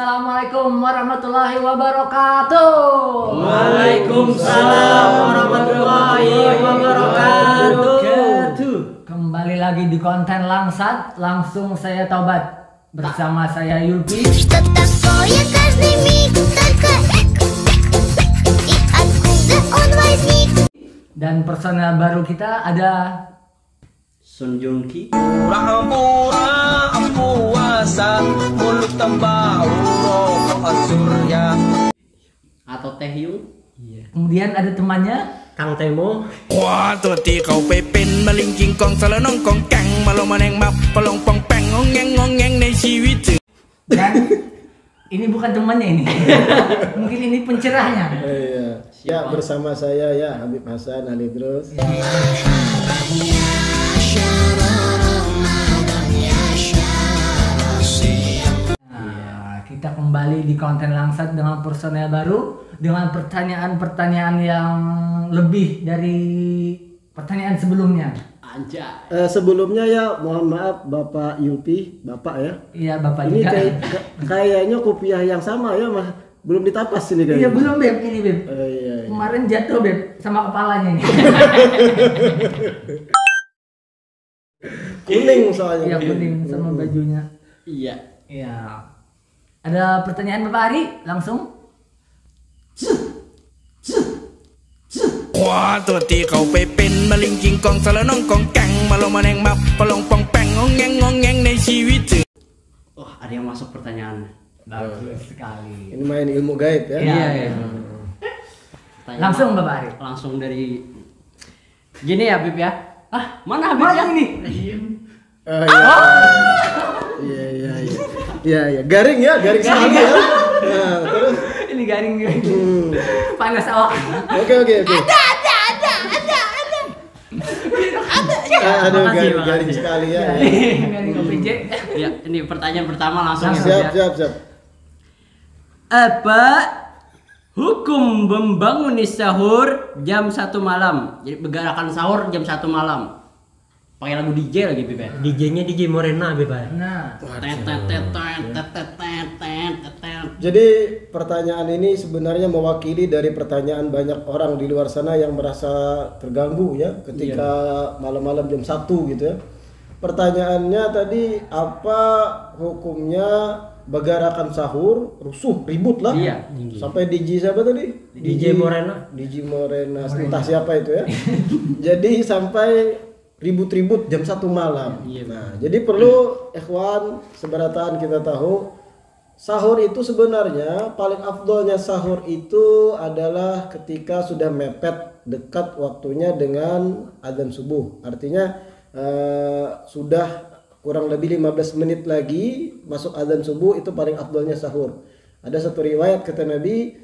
Assalamualaikum warahmatullahi wabarakatuh. Waalaikumsalam warahmatullahi wabarakatuh. Kembali lagi di konten Langsat, langsung saya tobat bersama saya Yulpi. Dan personel baru kita ada Sun Jung Ki. Pura-pura puasa mulut tambah rokok surya Atau Teh Yung. Kemudian ada temannya Kang Temo. คว้าตัวตีเขาไปเป็นมะลิงกิงกองสารน้องกองแกงมาลงมาแนงมาปะลงปองแปงงองแงงในชีวิต dan ini bukan temannya ini. Mungkin ini pencerahnya. Iya. Ya, bersama saya ya Habib Hasan Ali Terus. Nah, kita kembali di konten Langsat dengan personel baru, dengan pertanyaan-pertanyaan yang lebih dari pertanyaan sebelumnya. Anja. Sebelumnya ya mohon maaf Bapak Yulpi, Bapak ya. Iya, Bapak Ini juga. kayaknya kopiah yang sama ya Mas. Belum ditapas ini kayaknya. Iya, belum Beb, ini Beb. Iya. Kemarin jatuh Beb sama kepalanya nih. Kuning soalnya. Iya, kuning sama bajunya. Iya. Iya. Ada pertanyaan Bapak Ari? Langsung. คว้าตัวตีเขาไปเป็นมะลิงกิงกองสารน้องกองแกงมาลงมาแนงมาปะลงปองแปงงองแงงในชีวิต Oh, ada yang masuk pertanyaan. Bagus sekali. Ini main ilmu gaib ya. Iya, iya. Pertanyaan Langsung Bapak Ari. Langsung dari gini ya Habib ya. Ah, mana Habib Mana ya? ini? Iya. Iya. Garing ya, garing sekali ya. Nah, terus Ini garing. Panas awak. Oke. Aduh, Makasih, garing makasih. sekali ya. Garing OPJ. Ya, ini pertanyaan pertama langsung Langsung. ya. Siap. Apa hukum membangun sahur jam 1 malam? Jadi begarakan sahur jam 1 malam. Pakai lagu DJ lagi Beb. DJ-nya DJ Morena Beb. Nah, Jadi pertanyaan ini sebenarnya mewakili dari pertanyaan banyak orang di luar sana yang merasa terganggu ya ketika malam-malam jam 1 gitu ya. Pertanyaannya tadi apa hukumnya begarakan sahur, rusuh, ribut lah. Iya. Sampai DJ siapa tadi? DJ Morena. DJ Morena, entah siapa itu ya. Jadi sampai ribut-ribut jam 1 malam. Iya. Nah, jadi perlu ikhwan seberataan kita tahu sahur itu sebenarnya paling afdolnya sahur itu adalah ketika sudah mepet dekat waktunya dengan azan subuh. Artinya sudah kurang lebih 15 menit lagi masuk azan subuh, itu paling afdolnya sahur. Ada satu riwayat kata Nabi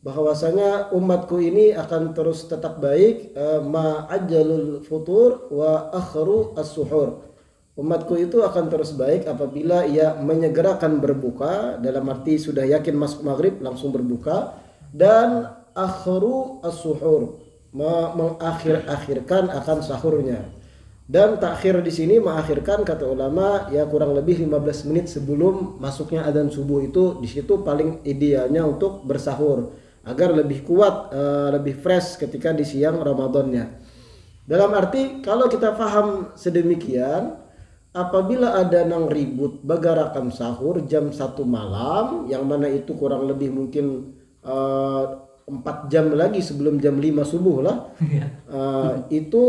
bahwasanya umatku ini akan terus tetap baik ma'ajjalul futur wa akhiru as-suhur. Umatku itu akan terus baik apabila ia menyegerakan berbuka, dalam arti sudah yakin masuk maghrib langsung berbuka, dan akhiru as-suhur, mengakhirkan akan sahurnya. Dan takhir di sini mengakhirkan kata ulama ya kurang lebih 15 menit sebelum masuknya adzan subuh, itu di situ paling idealnya untuk bersahur agar lebih kuat, lebih fresh ketika di siang Ramadannya. Dalam arti kalau kita paham sedemikian, apabila ada nang ribut begarakan sahur jam 1 malam, yang mana itu kurang lebih mungkin 4 jam lagi sebelum jam 5 subuh lah, itu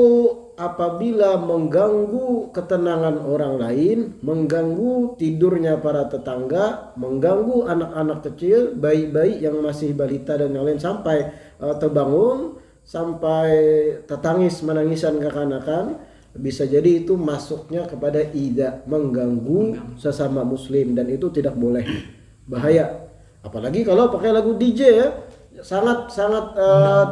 apabila mengganggu ketenangan orang lain, mengganggu tidurnya para tetangga, mengganggu anak-anak kecil, bayi-bayi yang masih balita dan yang lain sampai terbangun, sampai tertangis menangisan kekanakan, bisa jadi itu masuknya kepada ida, mengganggu sesama muslim, dan itu tidak boleh, bahaya. Apalagi kalau pakai lagu DJ ya, sangat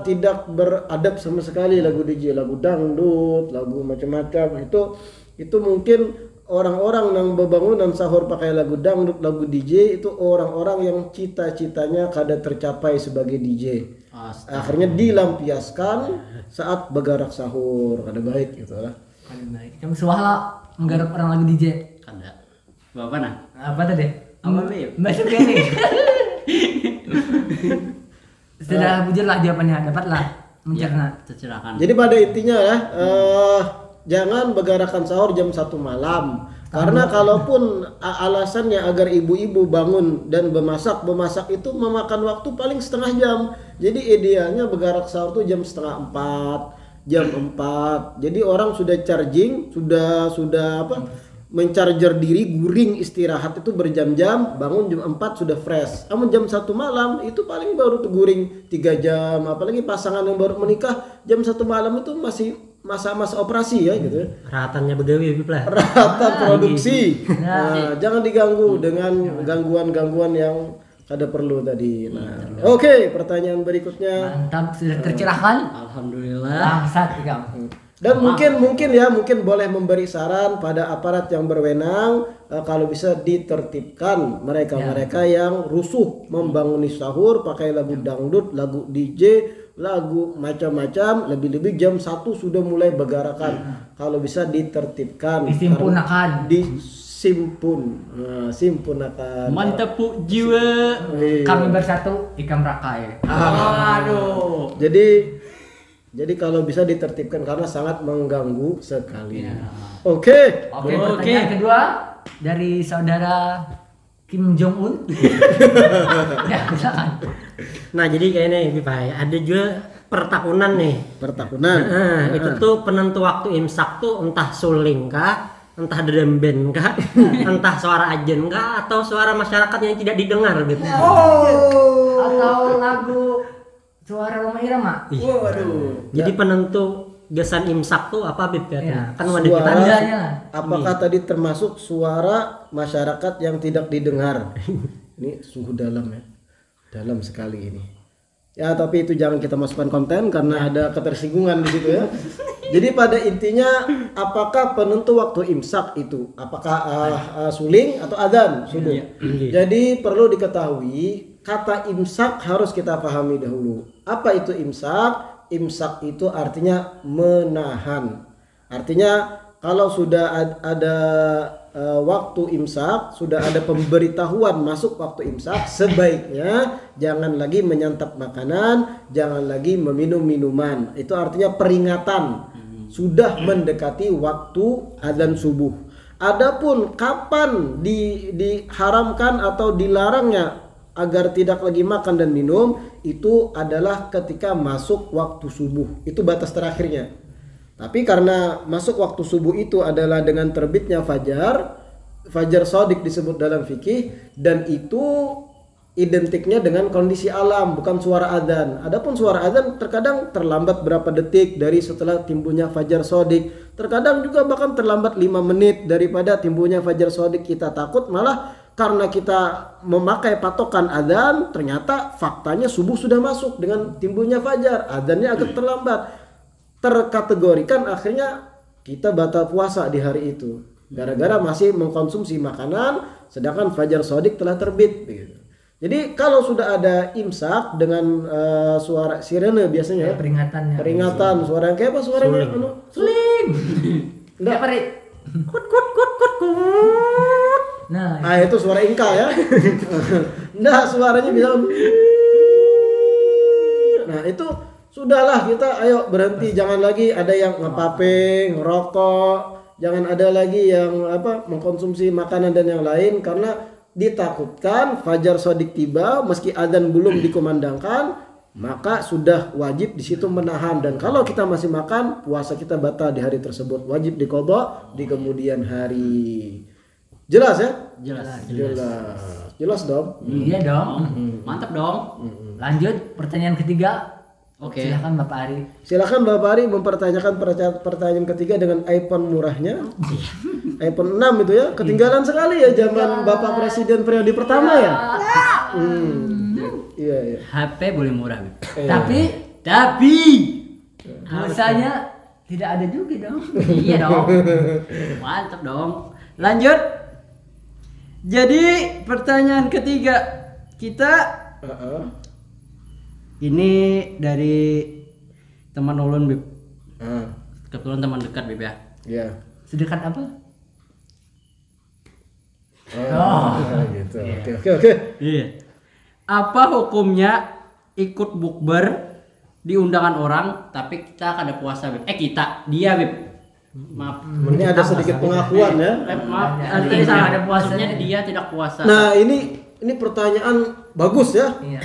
tidak beradab sama sekali lagu DJ, lagu dangdut, lagu macam-macam. Itu mungkin orang-orang yang berbangunan sahur pakai lagu dangdut, lagu DJ, itu orang-orang yang cita-citanya kada tercapai sebagai DJ. Akhirnya dilampiaskan saat begarak sahur, kada baik gitu lah. Kada baik. Jam suah lah menggarap orang lagu DJ. Kada. Bapak nah. Apa tadi? Apa Bib? Masuk ini. Sudah bujurlah jawabannya, dapatlah mencerna. Silakan. Jadi pada intinya ya, jangan begarakan sahur jam 1 malam. Karena kalaupun alasannya agar ibu-ibu bangun dan memasak itu memakan waktu paling setengah jam. Jadi idealnya begarak sahur tuh jam setengah 4, jam 4. Jadi orang sudah charging, sudah mencarger diri, guring istirahat itu berjam-jam, bangun jam 4 sudah fresh. Namun jam 1 malam itu paling baru tuh guring 3 jam. Apalagi pasangan yang baru menikah jam 1 malam itu masih masa-masa operasi ya gitu. Ratannya begawi lah. Rata produksi. Nah, jangan diganggu dengan gangguan-gangguan yang kada perlu tadi. Nah, oke, pertanyaan berikutnya. Mantap, sudah tercerahkan. Alhamdulillah. Bangsat kamu. Dan mungkin boleh memberi saran pada aparat yang berwenang kalau bisa ditertibkan mereka yang rusuh membanguni sahur pakai lagu dangdut, lagu DJ, lagu macam-macam, lebih-lebih jam 1 sudah mulai begarakan. Kalau bisa ditertibkan, Disimpunakan. simpunakan. Mantap pu jiwa. Kami bersatu ikan rakai. Aduh. Jadi kalau bisa ditertibkan karena sangat mengganggu sekali. Ya. Oke. Oke, pertanyaan kedua dari saudara Kim Jong Un. Ya, silakan. Nah jadi kayaknya Bib ada juga pertahunan nih. Pertahunan. Nah, itu tuh penentu waktu imsak tuh entah suling kah, entah drum band kah, entah suara ajen kah, atau suara masyarakat yang tidak didengar gitu. Atau lagu suara Roma Irama. Waduh. Jadi penentu gesan imsak tuh apa Bib Iya. ya? Kan wadah kita Suara- Tandanya. Apakah tadi termasuk suara masyarakat yang tidak didengar? Ini sungguh dalam ya. Dalam sekali ini. Ya, tapi itu jangan kita masukkan konten karena ada ketersinggungan di situ ya. Jadi pada intinya apakah penentu waktu imsak itu? Apakah suling atau adzan subuh? Jadi perlu diketahui kata imsak harus kita pahami dahulu. Apa itu imsak? Imsak itu artinya menahan. Artinya kalau sudah ada waktu imsak, sudah ada pemberitahuan masuk waktu imsak, sebaiknya jangan lagi menyantap makanan, jangan lagi meminum minuman. Itu artinya peringatan sudah mendekati waktu adzan subuh. Adapun kapan diharamkan atau dilarangnya agar tidak lagi makan dan minum, itu adalah ketika masuk waktu subuh. Itu batas terakhirnya. Tapi karena masuk waktu subuh itu adalah dengan terbitnya fajar shadiq disebut dalam fikih, dan itu identiknya dengan kondisi alam, bukan suara adzan. Adapun suara adzan terkadang terlambat berapa detik dari setelah timbulnya fajar shadiq. Terkadang juga bahkan terlambat 5 menit daripada timbulnya fajar shadiq. Kita takut malah karena kita memakai patokan adzan, ternyata faktanya subuh sudah masuk dengan timbulnya fajar. Adzannya agak terlambat. Terkategorikan akhirnya kita batal puasa di hari itu gara-gara masih mengkonsumsi makanan sedangkan fajar shadiq telah terbit begitu. Jadi kalau sudah ada imsak dengan suara sirene biasanya ya, peringatan suara yang kayak apa suaranya Suling. Enggak. Apa, Rik? Kut kut kut kut kut. Nah, itu suara ingka ya. Nah, suaranya bisa. Nah, itu sudahlah, kita ayo berhenti, jangan lagi ada yang ngepape, ngerokok, jangan ada lagi yang mengkonsumsi makanan dan yang lain karena ditakutkan fajar shadiq tiba meski adzan belum dikumandangkan, maka sudah wajib di situ menahan, dan kalau kita masih makan, puasa kita batal di hari tersebut, wajib diqadha di kemudian hari. Jelas ya? Jelas dong. iya dong. Mantap dong. Lanjut pertanyaan ketiga. Oke. Silakan Bapak Ari. Silakan Bapak Ari mempertanyakan pertanyaan ketiga dengan iPhone murahnya. iPhone 6 itu ya, ketinggalan sekali ya zaman Bapak Presiden periode pertama ya. Iya. HP boleh murah, Bib. Tapi pulsanya tidak ada juga dong. Iya dong. Mantap dong. Lanjut. Jadi pertanyaan ketiga kita ini dari teman ulun, Bib. Kebetulan teman dekat, Bib ya. Iya. Sedekat apa? Gitu. gitu. Oke. Iya. Apa hukumnya ikut bukber di undangan orang tapi kita kada puasa, Beb? Dia, Beb. Maaf. Ini ada sedikit pengakuan ya. Maaf, Tadi salah, ada puasanya puasanya. dia tidak puasa. Nah, ini pertanyaan bagus ya. Iya.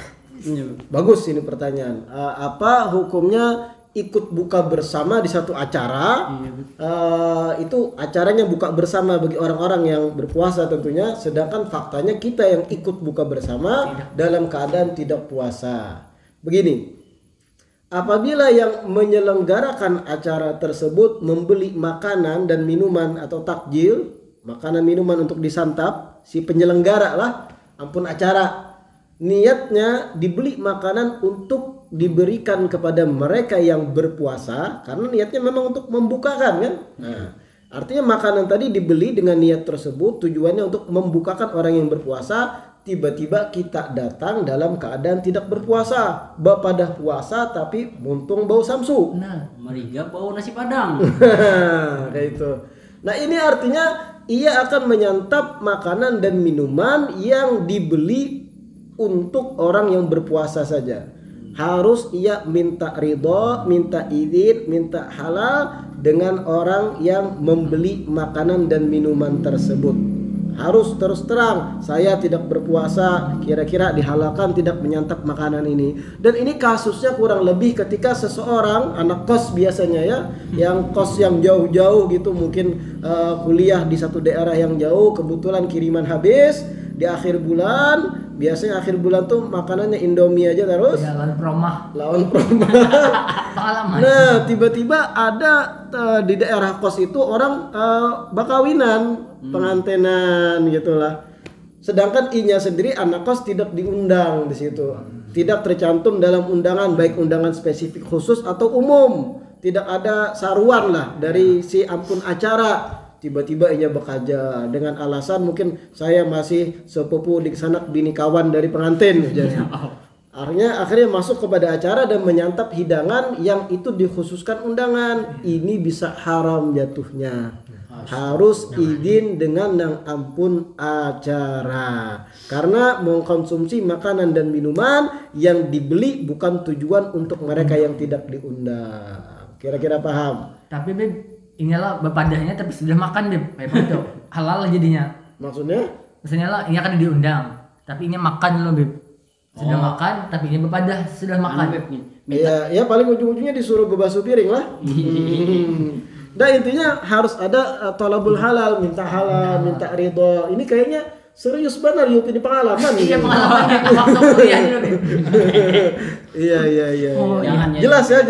Bagus ini pertanyaan. Apa hukumnya ikut buka bersama di satu acara? Itu acaranya buka bersama bagi orang-orang yang berpuasa tentunya, sedangkan faktanya kita yang ikut buka bersama dalam keadaan tidak puasa. Begini, apabila yang menyelenggarakan acara tersebut membeli makanan dan minuman atau takjil, makanan minuman untuk disantap, si penyelenggara lah, ampun acara, niatnya dibeli makanan untuk diberikan kepada mereka yang berpuasa karena niatnya memang untuk membukakan kan. Nah, artinya makanan tadi dibeli dengan niat tersebut tujuannya untuk membukakan orang yang berpuasa. Tiba-tiba kita datang dalam keadaan tidak berpuasa, pada puasa tapi muntung bau samsu. Nah, Mariga bau nasi padang. Kayak itu. Nah, ini artinya ia akan menyantap makanan dan minuman yang dibeli untuk orang yang berpuasa saja. Harus ia minta ridho, minta izin, minta halal dengan orang yang membeli makanan dan minuman tersebut. Harus terus terang, saya tidak berpuasa, kira-kira dihalalkan tidak menyantap makanan ini. Dan ini kasusnya kurang lebih ketika seseorang anak kos biasanya ya, yang kos yang jauh-jauh gitu, mungkin kuliah di satu daerah yang jauh, kebetulan kiriman habis di akhir bulan. Biasanya akhir bulan tuh makanannya Indomie aja terus. jalan promah Lawan promo. pengalaman. Nah, tiba-tiba ada di daerah kos itu orang bakawinan, pengantenan gitulah. Sedangkan inya sendiri anak kos tidak diundang di situ. Tidak tercantum dalam undangan, baik undangan spesifik khusus atau umum. Tidak ada saruan lah dari si ampun acara. Tiba-tiba ia bekerja dengan alasan mungkin saya masih sepupu di sana bini kawan dari pengantin. Akhirnya masuk kepada acara dan menyantap hidangan yang itu dikhususkan undangan. Ini bisa haram jatuhnya. Harus izin dengan yang ampun acara. Karena mengkonsumsi makanan dan minuman yang dibeli bukan tujuan untuk mereka yang tidak diundang. Kira-kira paham? Tapi Beb, inilah bepadahnya tapi sudah makan Beb. Kayak begitu. Halal jadinya. Maksudnya? Maksudnya lah ini akan diundang, tapi ini makan dulu Beb. Sudah makan tapi ini bepadah sudah makan. Beb nih. Ya paling ujung-ujungnya disuruh bebasuh piring lah. Nah, intinya harus ada tolabul halal, minta halal, minta ridho. Ini kayaknya serius benar Yup, ini pengalaman. Iya pengalamannya waktu kuliah dulu Beb. Iya. Oh, Jangan Jelas ya.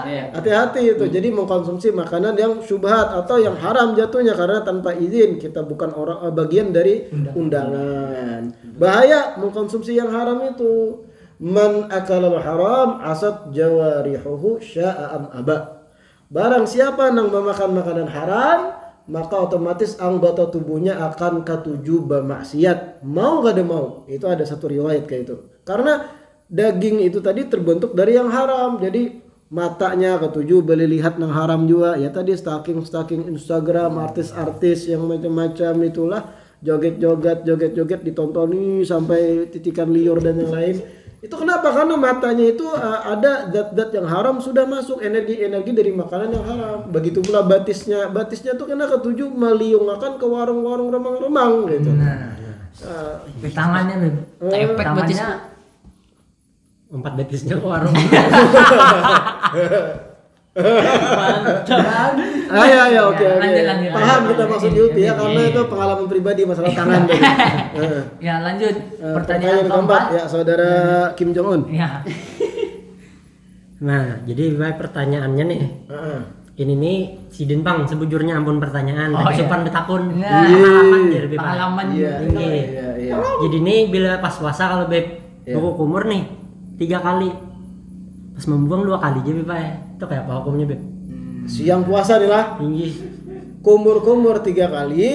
Iya. Hati-hati itu. Jadi mengkonsumsi makanan yang syubhat atau yang haram jatuhnya karena tanpa izin. Kita bukan orang bagian dari undangan. Bahaya mengkonsumsi yang haram itu. Man akalal haram asad jawarihuhu sya'am aba. Barang siapa yang memakan makanan haram, maka otomatis anggota tubuhnya akan ketujuh bermaksiat. Mau gak ada mau. Itu ada satu riwayat kayak itu. Karena daging itu tadi terbentuk dari yang haram. Jadi matanya ketujuh beli lihat yang haram juga. Ya tadi stalking Instagram artis-artis yang macam-macam itulah. Joget-joget ditontoni sampai titikan liur dan yang lain. Itu kenapa? Karena matanya itu ada zat-zat yang haram sudah masuk, energi-energi dari makanan yang haram. Begitu pula batisnya tuh kena ketujuh meliungkan ke warung-warung remang-remang gitu. Di tangannya Beb. Tepek Tangannya batis. Empat betisnya ke warung. Ayo, oke. Lanjut. Paham kita maksud Yupi ya, karena itu pengalaman pribadi masalah tangan tadi. Ya lanjut Pertanyaan keempat ya saudara Kim Jong Un. Ya. Nah, jadi pertanyaannya nih. Ini nih si Dinpang sebujurnya ampun pertanyaan. Oh, Tapi iya. sopan betakun. Iya. Pengalaman jadi Beb. Pengalaman Iya. Iya. Jadi nih bila pas puasa kalau Beb Iya. buku kumur nih 3 kali. Pas membuang 2 kali aja Beb ya. Itu kayak apa hukumnya Beb? Siang puasa nih lah. Tinggi. Kumur 3 kali,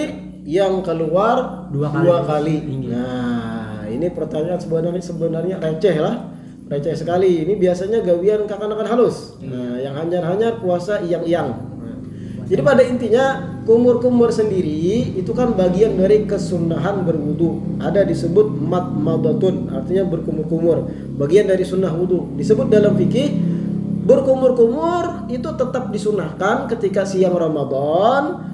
yang keluar 2 kali. Tinggi. Nah, ini pertanyaan sebenarnya receh lah. Receh sekali. Ini biasanya gawian kakak-kakak halus. Nah, yang hanyar-hanyar puasa iyang-iyang. Nah, jadi pada intinya kumur-kumur sendiri itu kan bagian dari kesunahan berwudu. Ada disebut madmadatun, artinya berkumur-kumur. Bagian dari sunnah wudu. Disebut dalam fikih berkumur-kumur itu tetap disunahkan ketika siang Ramadan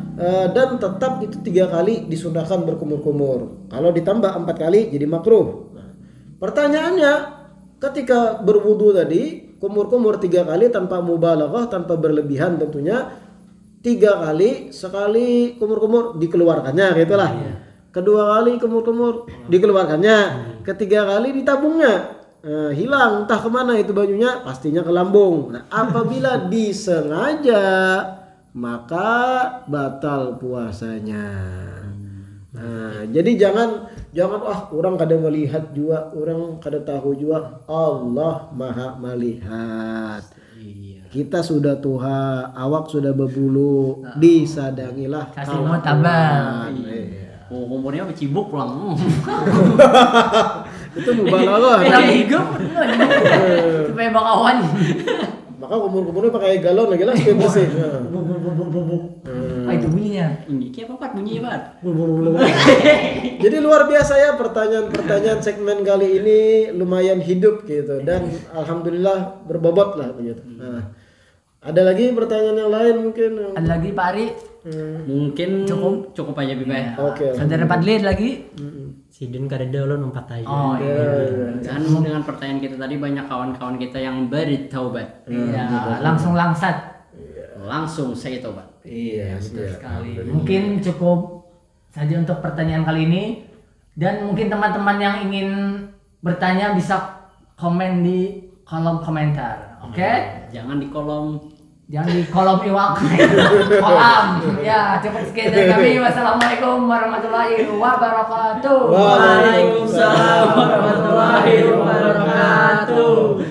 dan tetap itu 3 kali disunahkan berkumur-kumur. Kalau ditambah 4 kali jadi makruh. Nah, pertanyaannya ketika berwudu tadi kumur-kumur 3 kali tanpa mubalaghah, tanpa berlebihan tentunya. 3 kali, sekali kumur-kumur dikeluarkannya gitulah. Kedua kali kumur-kumur dikeluarkannya. Ketiga kali ditabungnya. Hilang entah kemana itu bajunya, pastinya ke lambung. Nah, apabila disengaja maka batal puasanya. Nah, jadi jangan orang kada melihat juga, orang kada tahu juga. Allah Maha melihat. Kita sudah tua, awak sudah berbulu, disadangilah. Kasih mutabak. Oh, kompornya cibuk pulang. Itu mubalaghah. Lagi hidup supaya bakawan. Maka kumur-kumurnya pakai galon lagi lah supaya bersih. Itu bunyinya. Ini kayak apa bunyinya, Pak? Jadi luar biasa ya pertanyaan segmen kali ini, lumayan hidup gitu, dan alhamdulillah berbobot lah begitu. Nah, ada lagi pertanyaan yang lain mungkin? Ada lagi Pak Ari? Mungkin cukup aja Bipa. Oke. Saudara Padli lagi? Sidin kada lo numpat aja. Oh iya. Dan dengan pertanyaan kita tadi banyak kawan-kawan kita yang bertaubat. Iya, langsung langsat. Langsung saya taubat. Iya, betul sekali. Mungkin cukup saja untuk pertanyaan kali ini, dan mungkin teman-teman yang ingin bertanya bisa komen di kolom komentar. Oke? Jangan di kolom. Jangan di kolom iwak. Kolam. Ya, cukup sekian dari kami. Wassalamualaikum warahmatullahi wabarakatuh. Waalaikumsalam warahmatullahi wabarakatuh.